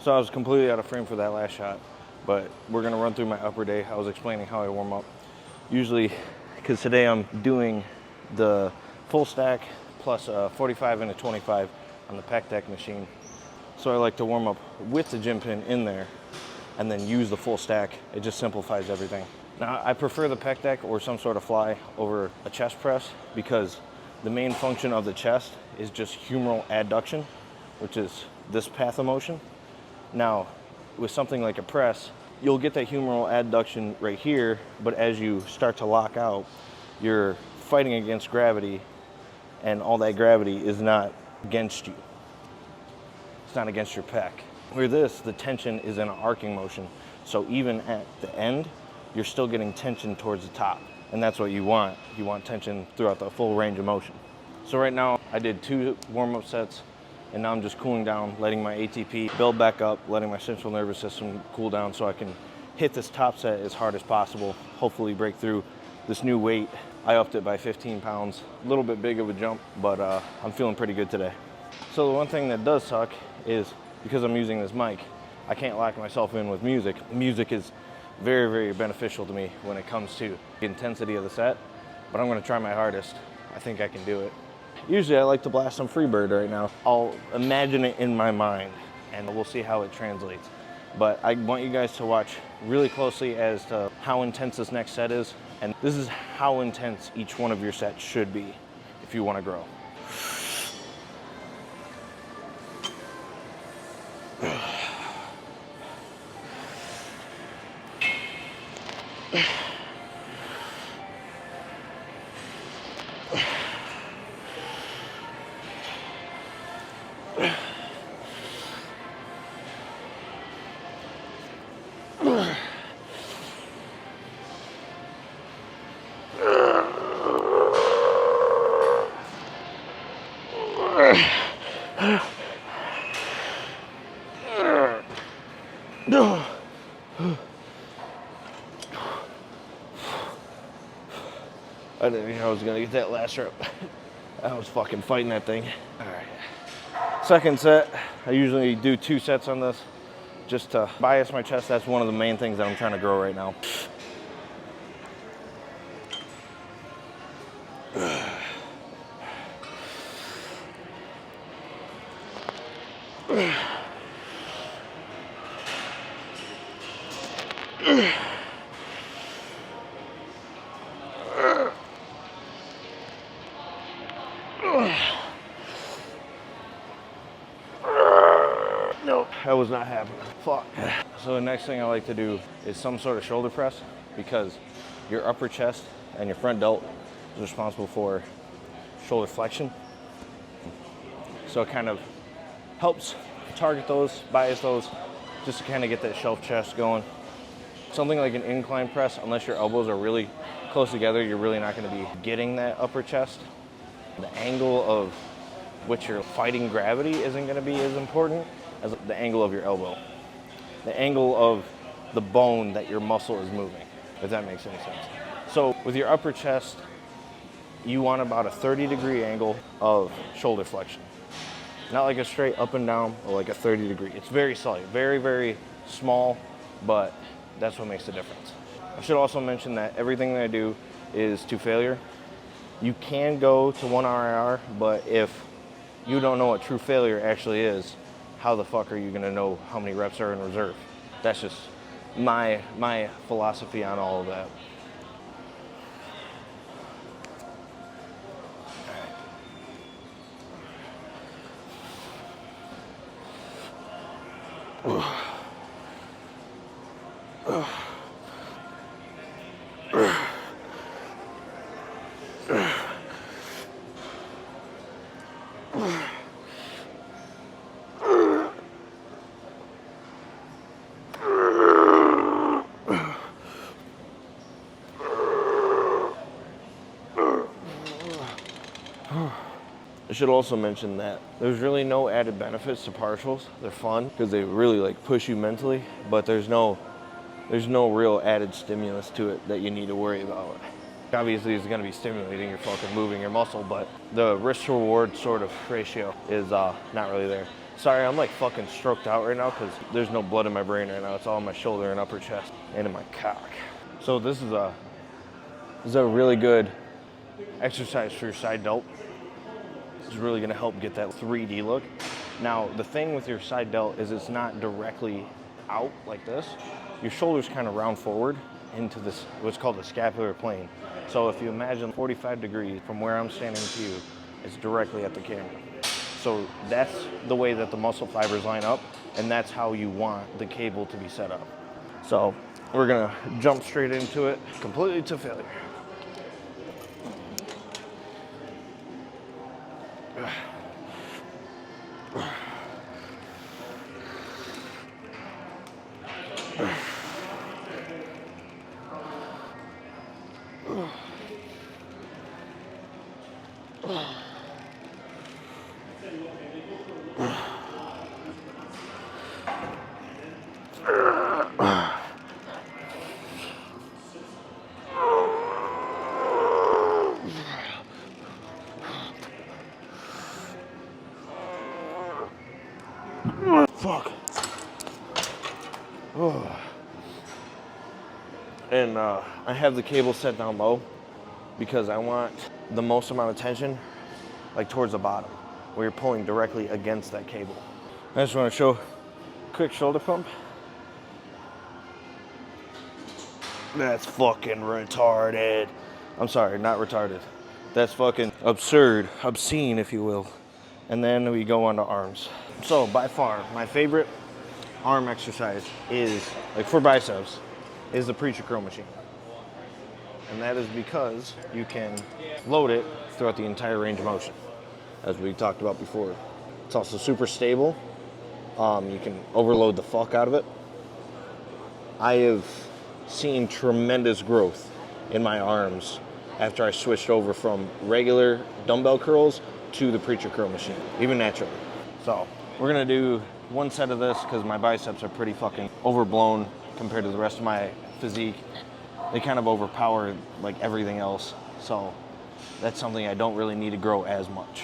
So I was completely out of frame for that last shot, but we're gonna run through my upper day. I was explaining how I warm up. Usually, because today I'm doing the full stack plus a 45 and a 25 on the pec deck machine. So I like to warm up with the gym pin in there and then use the full stack. It just simplifies everything. Now, I prefer the pec deck or some sort of fly over a chest press because the main function of the chest is just humeral adduction, which is this path of motion. Now, with something like a press, you'll get that humeral adduction right here, but as you start to lock out, you're fighting against gravity, and all that gravity is not against you. It's not against your pec. Where this, the tension is in an arcing motion. So even at the end, you're still getting tension towards the top. And that's what you want. You want tension throughout the full range of motion. So right now, I did 2 warm-up sets, and now I'm just cooling down, letting my ATP build back up, letting my central nervous system cool down so I can hit this top set as hard as possible, hopefully break through this new weight. I upped it by 15 pounds, a little bit big of a jump, but I'm feeling pretty good today. So the one thing that does suck is because I'm using this mic, I can't lock myself in with music. Music is very, very beneficial to me when it comes to the intensity of the set, but I'm gonna try my hardest. I think I can do it. Usually I like to blast some Freebird right now. I'll imagine it in my mind and we'll see how it translates. But I want you guys to watch really closely as to how intense this next set is. And this is how intense each one of your sets should be if you wanna grow. I didn't think I was gonna get that last rep. I was fucking fighting that thing. All right. Second set, I usually do 2 sets on this just to bias my chest. That's one of the main things that I'm trying to grow right now. Nope, that was not happening. Fuck. So the next thing I like to do is some sort of shoulder press because your upper chest and your front delt is responsible for shoulder flexion. So it kind of helps target those, bias those, just to kind of get that shelf chest going. Something like an incline press, unless your elbows are really close together, you're really not going to be getting that upper chest. The angle of which you're fighting gravity isn't going to be as important as the angle of your elbow. The angle of the bone that your muscle is moving, if that makes any sense. So with your upper chest, you want about a 30-degree angle of shoulder flexion. Not like a straight up and down, or like a 30-degree. It's very slight, very, very small, but that's what makes the difference. I should also mention that everything that I do is to failure. You can go to 1 RIR, but if you don't know what true failure actually is, how the fuck are you gonna know how many reps are in reserve? That's just my philosophy on all of that. I should also mention that there's really no added benefits to partials. They're fun because they really like push you mentally, but there's no real added stimulus to it that you need to worry about. Obviously it's gonna be stimulating, you're fucking moving your muscle, but the risk to reward sort of ratio is not really there. Sorry, I'm like fucking stroked out right now because there's no blood in my brain right now. It's all in my shoulder and upper chest and in my cock. So this is a really good exercise for your side delt. It's really gonna help get that 3D look. Now, the thing with your side delt is it's not directly out like this. Your shoulders kind of round forward into this, what's called the scapular plane. So if you imagine 45 degrees from where I'm standing to you, it's directly at the camera. So that's the way that the muscle fibers line up, and that's how you want the cable to be set up. So we're gonna jump straight into it, completely to failure. Fuck. And I have the cable set down low because I want the most amount of tension like towards the bottom where you're pulling directly against that cable. I just want to show a quick shoulder pump. That's fucking retarded. I'm sorry, not retarded. That's fucking absurd, obscene if you will. And then we go on to arms. So by far, my favorite arm exercise is, like for biceps, is the preacher curl machine. And that is because you can load it throughout the entire range of motion, as we talked about before. It's also super stable. You can overload the fuck out of it. I have seen tremendous growth in my arms after I switched over from regular dumbbell curls to the preacher curl machine, even naturally. So we're gonna do one set of this because my biceps are pretty fucking overblown compared to the rest of my physique. They kind of overpower like everything else. So that's something I don't really need to grow as much.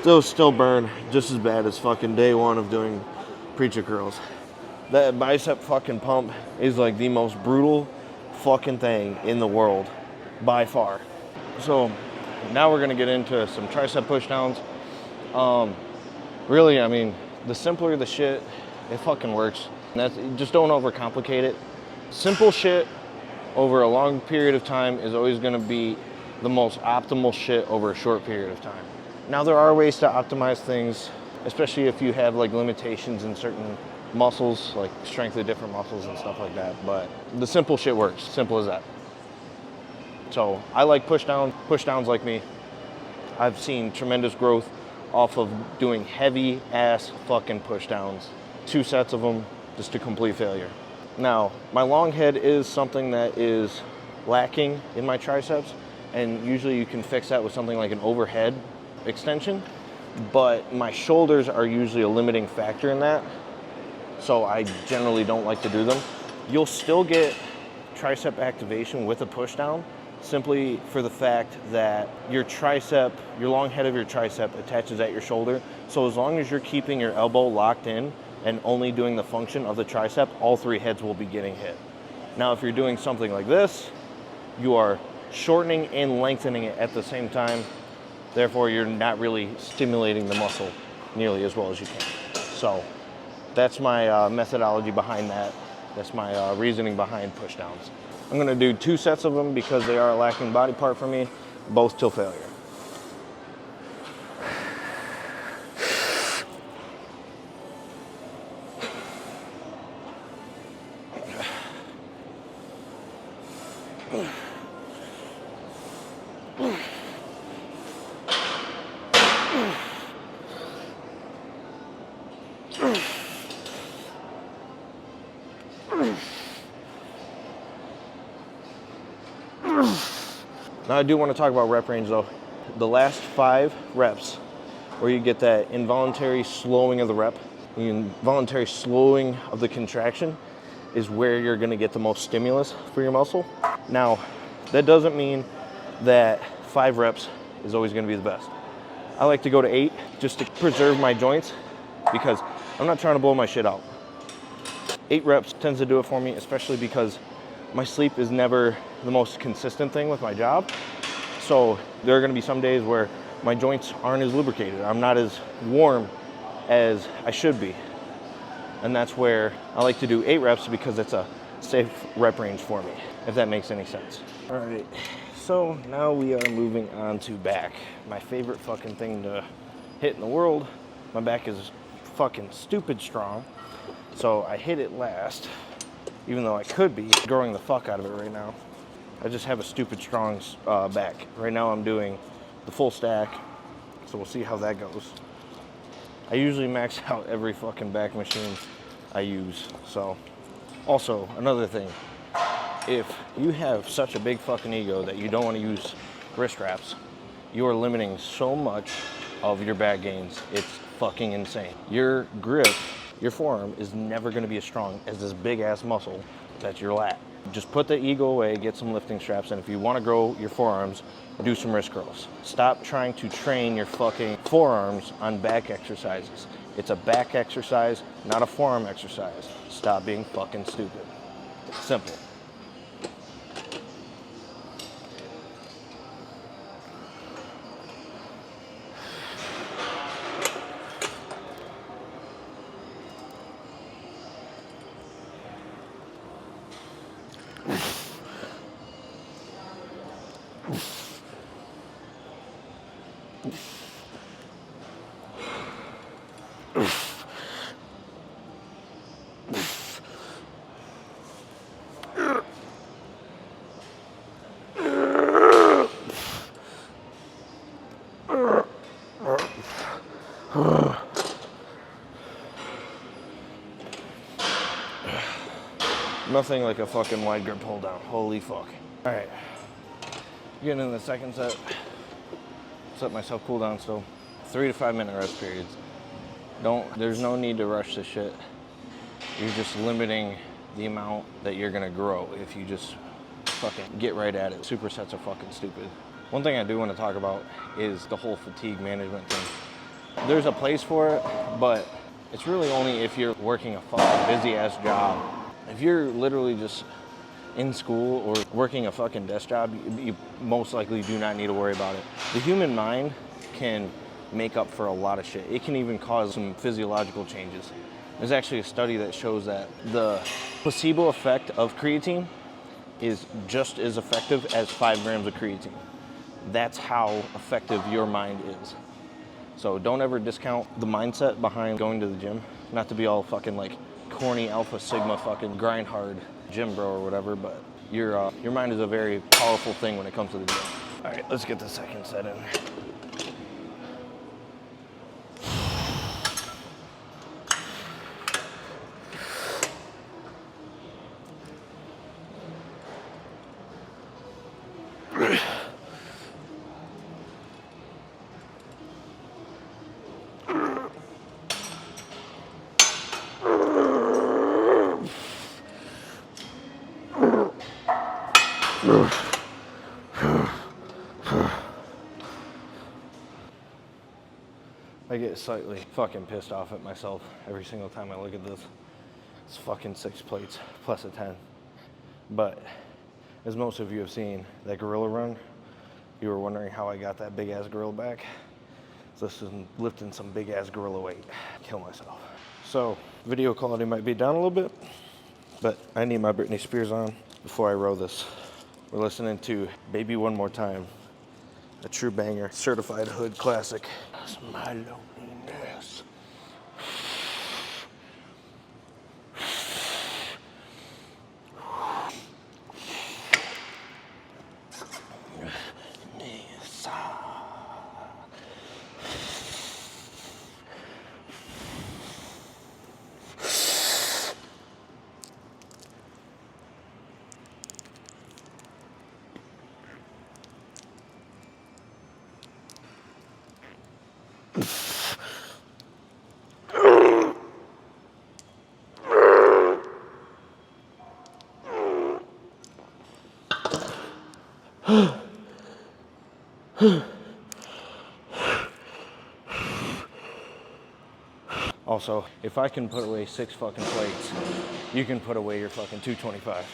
Those still burn just as bad as fucking day one of doing preacher curls. That bicep fucking pump is like the most brutal fucking thing in the world by far. So now we're gonna get into some tricep push downs. Really, I mean, the simpler the shit, it fucking works. Just don't overcomplicate it. Simple shit over a long period of time is always gonna be the most optimal shit over a short period of time. Now there are ways to optimize things, especially if you have like limitations in certain muscles, like strength of different muscles and stuff like that. But the simple shit works, simple as that. So I like push downs like me. I've seen tremendous growth off of doing heavy ass fucking push downs. 2 sets of them, just to complete failure. Now, my long head is something that is lacking in my triceps, and usually you can fix that with something like an overhead extension, but my shoulders are usually a limiting factor in that, so I generally don't like to do them. You'll still get tricep activation with a push down, simply for the fact that your tricep, your long head of your tricep attaches at your shoulder, so as long as you're keeping your elbow locked in and only doing the function of the tricep, all 3 heads will be getting hit. Now if you're doing something like this, you are shortening and lengthening it at the same time. Therefore, you're not really stimulating the muscle nearly as well as you can. So that's my methodology behind that. That's my reasoning behind push downs. I'm gonna do 2 sets of them because they are a lacking body part for me, both till failure. Now I do want to talk about rep range though. The last 5 reps where you get that involuntary slowing of the rep, the involuntary slowing of the contraction is where you're going to get the most stimulus for your muscle. Now, that doesn't mean that 5 reps is always going to be the best. I like to go to 8 just to preserve my joints because I'm not trying to blow my shit out. 8 reps tends to do it for me, especially because my sleep is never the most consistent thing with my job. So there are going to be some days where my joints aren't as lubricated. I'm not as warm as I should be. And that's where I like to do 8 reps because it's a safe rep range for me, if that makes any sense. All right, so now we are moving on to back. My favorite fucking thing to hit in the world. My back is fucking stupid strong. So I hit it last, even though I could be growing the fuck out of it right now. I just have a stupid strong back. Right now I'm doing the full stack, so we'll see how that goes. I usually max out every fucking back machine I use. So, also, another thing, if you have such a big fucking ego that you don't want to use wrist wraps, you are limiting so much of your back gains. It's fucking insane. Your grip, your forearm is never going to be as strong as this big ass muscle that's your lat. Just put the ego away, get some lifting straps, and if you want to grow your forearms, do some wrist curls. Stop trying to train your fucking forearms on back exercises. It's a back exercise, not a forearm exercise. Stop being fucking stupid. Simple. Nothing like a fucking wide grip hold down. Holy fuck. All right, getting in the second set. Let myself cool down still. 3 to 5 minute rest periods. There's no need to rush this shit. You're just limiting the amount that you're gonna grow if you just fucking get right at it. Supersets are fucking stupid. One thing I do want to talk about is the whole fatigue management thing. There's a place for it, but it's really only if you're working a fucking busy ass job. If you're literally just in school or working a fucking desk job, you most likely do not need to worry about it. The human mind can make up for a lot of shit. It can even cause some physiological changes. There's actually a study that shows that the placebo effect of creatine is just as effective as 5 grams of creatine. That's how effective your mind is. So don't ever discount the mindset behind going to the gym. Not to be all fucking like corny alpha sigma fucking grind hard gym bro or whatever, but your mind is a very powerful thing when it comes to the gym. All right, let's get the second set in. I get slightly fucking pissed off at myself every single time I look at this. It's fucking 6 plates plus a 10. But as most of you have seen, that gorilla run, you were wondering how I got that big ass gorilla back. So this is lifting some big ass gorilla weight. Kill myself. So video quality might be down a little bit, but I need my Britney Spears on before I row this. We're listening to Baby One More Time, a true banger, certified hood classic. That's my loneliness. Also, if I can put away 6 fucking plates, you can put away your fucking 225.